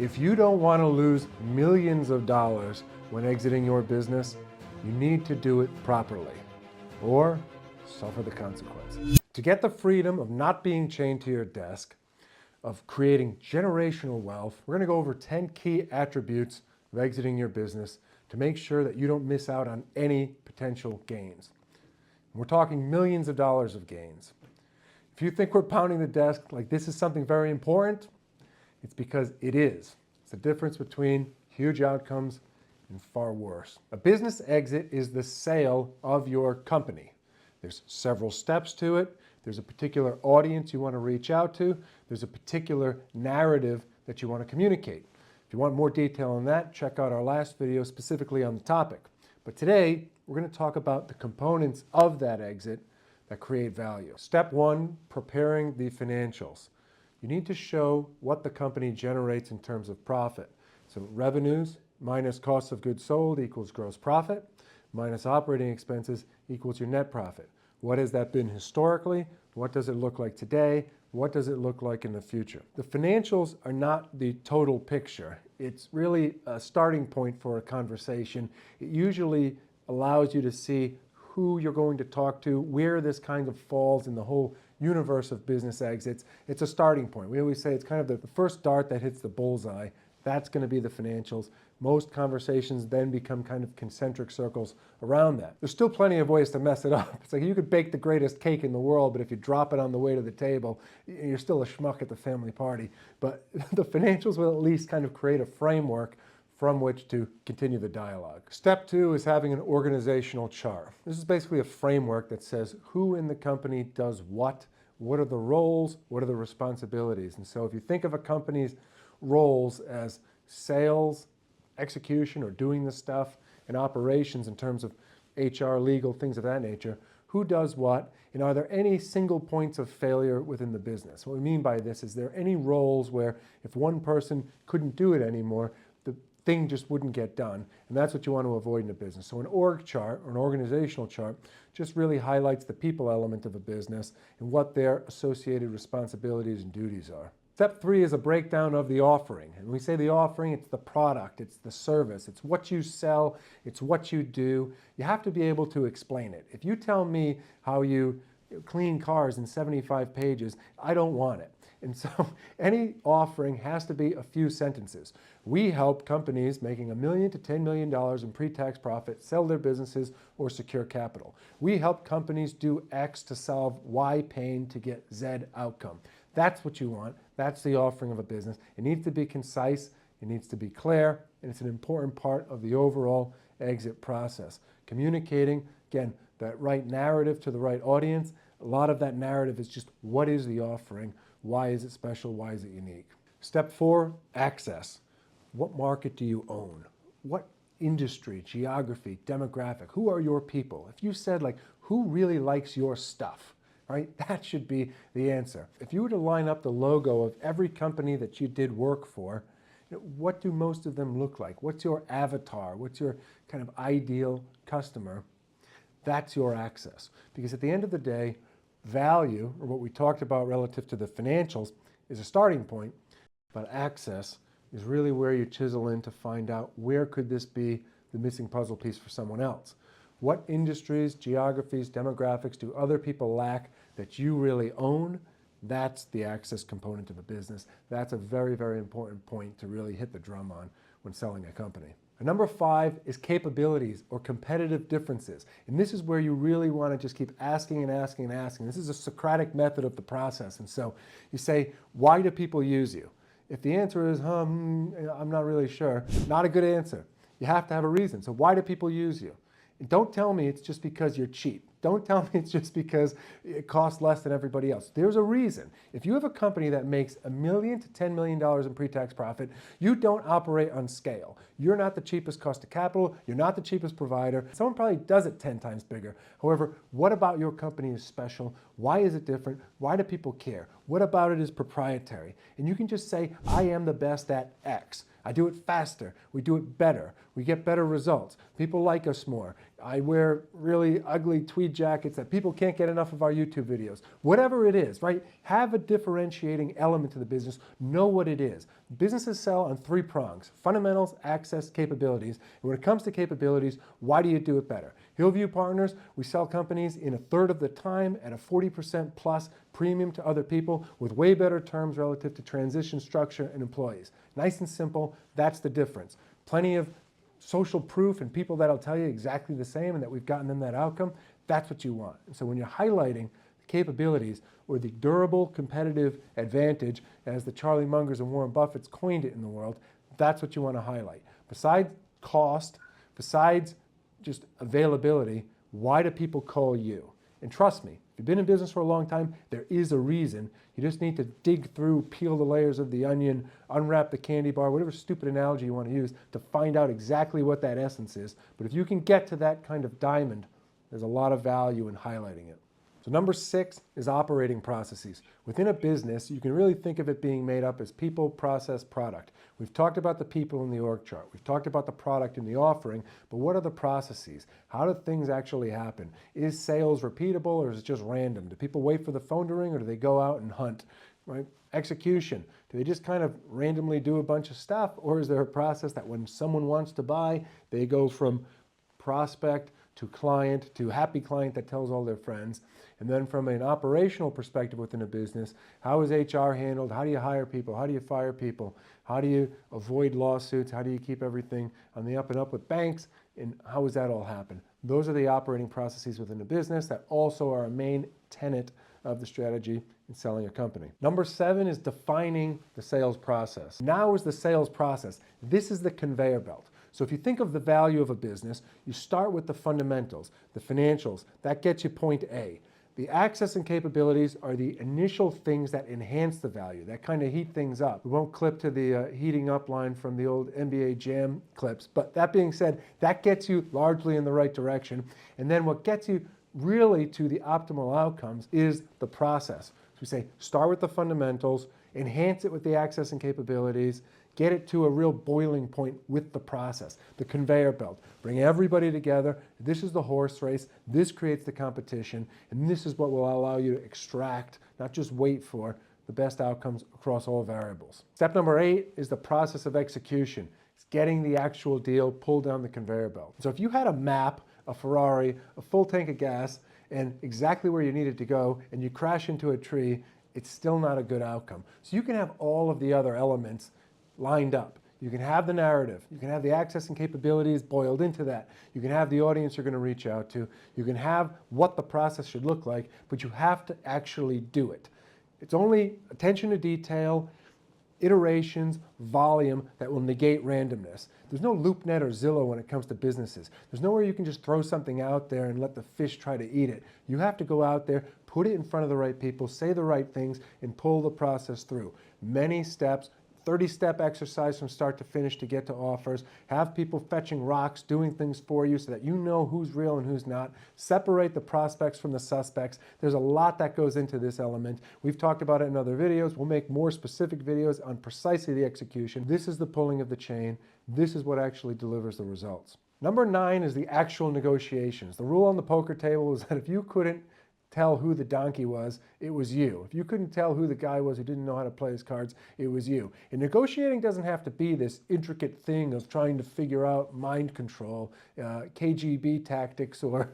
If you don't want to lose millions of dollars when exiting your business, you need to do it properly or suffer the consequences. To get the freedom of not being chained to your desk, of creating generational wealth, we're going to go over 10 key attributes of exiting your business to make sure that you don't miss out on any potential gains. We're talking millions of dollars of gains. If you think we're pounding the desk like this is something very important, it's because it is. It's the difference between huge outcomes and far worse. A business exit is the sale of your company. There's several steps to it. There's a particular audience you want to reach out to. There's a particular narrative that you want to communicate. If you want more detail on that, check out our last video specifically on the topic. But today, we're going to talk about the components of that exit that create value. Step one, preparing the financials. You need to show what the company generates in terms of profit. So revenues minus cost of goods sold equals gross profit, minus operating expenses equals your net profit. What has that been historically? What does it look like today? What does it look like in the future? The financials are not the total picture. It's really a starting point for a conversation. It usually allows you to see who you're going to talk to, where this kind of falls in the whole universe of business exits. It's a starting point. We always say it's kind of the first dart that hits the bullseye. That's going to be the financials. Most conversations then become kind of concentric circles around that. There's still plenty of ways to mess it up. It's like you could bake the greatest cake in the world, but if you drop it on the way to the table, you're still a schmuck at the family party. But the financials will at least kind of create a framework from which to continue the dialogue. Step two is having an organizational chart. This is basically a framework that says who in the company does what are the roles, what are the responsibilities. And so if you think of a company's roles as sales, execution, or doing the stuff, and operations in terms of HR, legal, things of that nature, who does what, and are there any single points of failure within the business? What we mean by this is there any roles where if one person couldn't do it anymore, the thing just wouldn't get done, and that's what you want to avoid in a business. So an org chart or an organizational chart just really highlights the people element of a business and what their associated responsibilities and duties are. Step three is a breakdown of the offering. And when we say the offering, it's the product, it's the service, it's what you sell, it's what you do. You have to be able to explain it. If you tell me how you clean cars in 75 pages, I don't want it. And so any offering has to be a few sentences. We help companies making $1 million to $10 million in pre-tax profit sell their businesses or secure capital. We help companies do X to solve Y pain to get Z outcome. That's what you want. That's the offering of a business. It needs to be concise, it needs to be clear, and it's an important part of the overall exit process. Communicating, again, that right narrative to the right audience. A lot of that narrative is just what is the offering? Why is it special? Why is it unique? Step four, access. What market do you own? What industry, geography, demographic? Who are your people? If you said like, who really likes your stuff? Right? That should be the answer. If you were to line up the logo of every company that you did work for, what do most of them look like? What's your avatar? What's your kind of ideal customer? That's your access. Because at the end of the day, value, or what we talked about relative to the financials, is a starting point, but access is really where you chisel in to find out where could this be the missing puzzle piece for someone else. What industries, geographies, demographics do other people lack that you really own? That's the access component of a business. That's a very, very important point to really hit the drum on when selling a company. And number five is capabilities or competitive differences. And this is where you really want to just keep asking and asking and asking. This is a Socratic method of the process. And so you say, why do people use you? If the answer is, I'm not really sure, not a good answer. You have to have a reason. So why do people use you? And don't tell me it's just because you're cheap. Don't tell me it's just because it costs less than everybody else. There's a reason. If you have a company that makes $1 million to $10 million in pre-tax profit, you don't operate on scale. You're not the cheapest cost of capital. You're not the cheapest provider. Someone probably does it 10 times bigger. However, what about your company is special? Why is it different? Why do people care? What about it is proprietary? And you can just say, I am the best at X. I do it faster. We do it better. We get better results. People like us more. I wear really ugly tweed jackets that people can't get enough of our YouTube videos. Whatever it is, right? Have a differentiating element to the business. Know what it is. Businesses sell on 3 prongs: fundamentals, access, capabilities. And when it comes to capabilities, why do you do it better? Hillview Partners, we sell companies in 1/3 of the time at a 40% plus premium to other people with way better terms relative to transition structure and employees. Nice and simple, that's the difference. Plenty of social proof and people that'll tell you exactly the same and that we've gotten them that outcome. That's what you want. And so when you're highlighting the capabilities or the durable competitive advantage, as the Charlie Mungers and Warren Buffett's coined it in the world, that's what you want to highlight. Besides cost, besides just availability, why do people call you? And trust me, if you've been in business for a long time, there is a reason. You just need to dig through, peel the layers of the onion, unwrap the candy bar, whatever stupid analogy you want to use to find out exactly what that essence is. But if you can get to that kind of diamond, there's a lot of value in highlighting it. So number 6 is operating processes. Within a business, you can really think of it being made up as people, process, product. We've talked about the people in the org chart. We've talked about the product in the offering, but what are the processes? How do things actually happen? Is sales repeatable or is it just random? Do people wait for the phone to ring or do they go out and hunt? Right? Execution. Do they just kind of randomly do a bunch of stuff, or is there a process that when someone wants to buy, they go from prospect to client to happy client that tells all their friends? And then from an operational perspective within a business, how is HR handled? How do you hire people? How do you fire people? How do you avoid lawsuits? How do you keep everything on the up and up with banks? And how does that all happen? Those are the operating processes within a business that also are a main tenet of the strategy in selling a company. Number 7 is defining the sales process. Now is the sales process. This is the conveyor belt. So if you think of the value of a business, you start with the fundamentals, the financials. That gets you point A. The access and capabilities are the initial things that enhance the value, that kind of heat things up. We won't clip to the heating up line from the old NBA Jam clips, but that being said, that gets you largely in the right direction. And then what gets you really to the optimal outcomes is the process. So we say, start with the fundamentals, enhance it with the access and capabilities, get it to a real boiling point with the process, the conveyor belt. Bring everybody together. This is the horse race. This creates the competition. And this is what will allow you to extract, not just wait for, the best outcomes across all variables. Step number 8 is the process of execution. It's getting the actual deal pulled down the conveyor belt. So if you had a map, a Ferrari, a full tank of gas, and exactly where you needed to go, and you crash into a tree, it's still not a good outcome. So you can have all of the other elements lined up. You can have the narrative. You can have the access and capabilities boiled into that. You can have the audience you're going to reach out to. You can have what the process should look like, but you have to actually do it. It's only attention to detail, iterations, volume that will negate randomness. There's no LoopNet or Zillow when it comes to businesses. There's nowhere you can just throw something out there and let the fish try to eat it. You have to go out there, put it in front of the right people, say the right things, and pull the process through. Many steps, 30-step exercise from start to finish to get to offers. Have people fetching rocks, doing things for you so that you know who's real and who's not. Separate the prospects from the suspects. There's a lot that goes into this element. We've talked about it in other videos. We'll make more specific videos on precisely the execution. This is the pulling of the chain. This is what actually delivers the results. Number 9 is the actual negotiations. The rule on the poker table is that if you couldn't tell who the donkey was, it was you. If you couldn't tell who the guy was who didn't know how to play his cards, it was you. And negotiating doesn't have to be this intricate thing of trying to figure out mind control, KGB tactics, or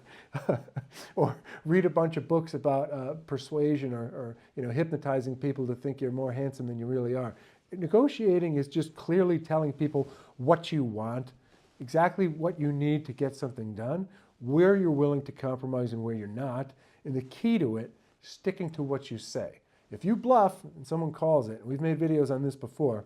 or read a bunch of books about persuasion or hypnotizing people to think you're more handsome than you really are. Negotiating is just clearly telling people what you want, exactly what you need to get something done, where you're willing to compromise and where you're not. And the key to it, sticking to what you say. If you bluff and someone calls it, and we've made videos on this before,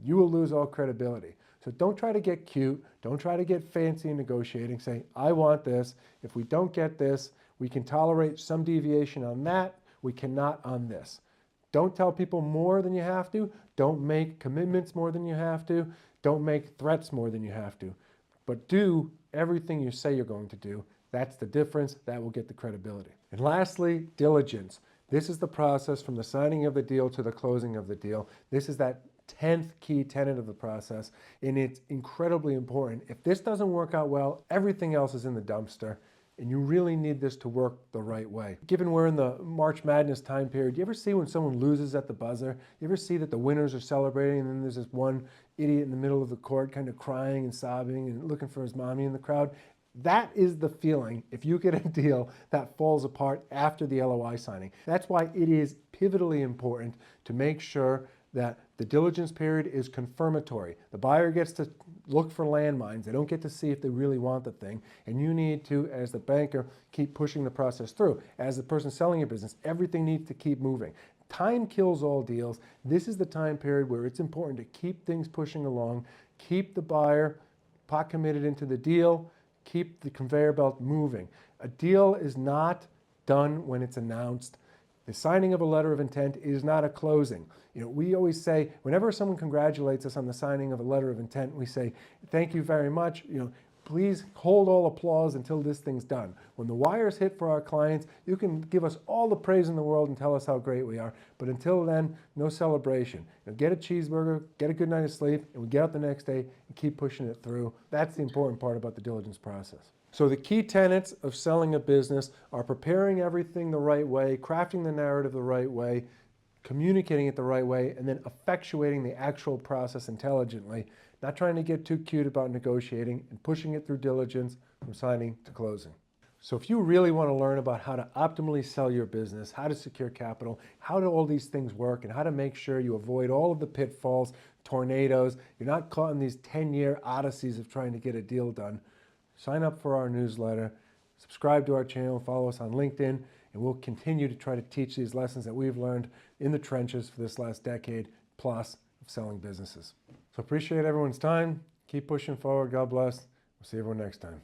you will lose all credibility. So don't try to get cute. Don't try to get fancy in negotiating. Say, I want this. If we don't get this, we can tolerate some deviation on that. We cannot on this. Don't tell people more than you have to. Don't make commitments more than you have to. Don't make threats more than you have to. But do everything you say you're going to do. That's the difference. That will get the credibility. And lastly, diligence. This is the process from the signing of the deal to the closing of the deal. This is that 10th key tenet of the process, and it's incredibly important. If this doesn't work out well, everything else is in the dumpster, and you really need this to work the right way. Given we're in the March Madness time period, you ever see when someone loses at the buzzer? You ever see that the winners are celebrating and then there's this one idiot in the middle of the court kind of crying and sobbing and looking for his mommy in the crowd? That is the feeling if you get a deal that falls apart after the LOI signing. That's why it is pivotally important to make sure that the diligence period is confirmatory. The buyer gets to look for landmines. They don't get to see if they really want the thing. And you need to, as the banker, keep pushing the process through. As the person selling your business, everything needs to keep moving. Time kills all deals. This is the time period where it's important to keep things pushing along, keep the buyer pot committed into the deal, keep the conveyor belt moving. A deal is not done when it's announced. The signing of a letter of intent is not a closing. We always say, whenever someone congratulates us on the signing of a letter of intent, we say, thank you very much. Please hold all applause until this thing's done. When the wires hit for our clients, you can give us all the praise in the world and tell us how great we are. But until then, no celebration. Get a cheeseburger, get a good night of sleep, and we get up the next day and keep pushing it through. That's the important part about the diligence process. So the key tenets of selling a business are preparing everything the right way, crafting the narrative the right way, communicating it the right way, and then effectuating the actual process intelligently, not trying to get too cute about negotiating and pushing it through diligence from signing to closing. So if you really want to learn about how to optimally sell your business, how to secure capital, how do all these things work, and how to make sure you avoid all of the pitfalls, tornadoes, you're not caught in these 10-year odysseys of trying to get a deal done, sign up for our newsletter, subscribe to our channel, follow us on LinkedIn, and we'll continue to try to teach these lessons that we've learned in the trenches for this last decade plus of selling businesses. So appreciate everyone's time. Keep pushing forward. God bless. We'll see everyone next time.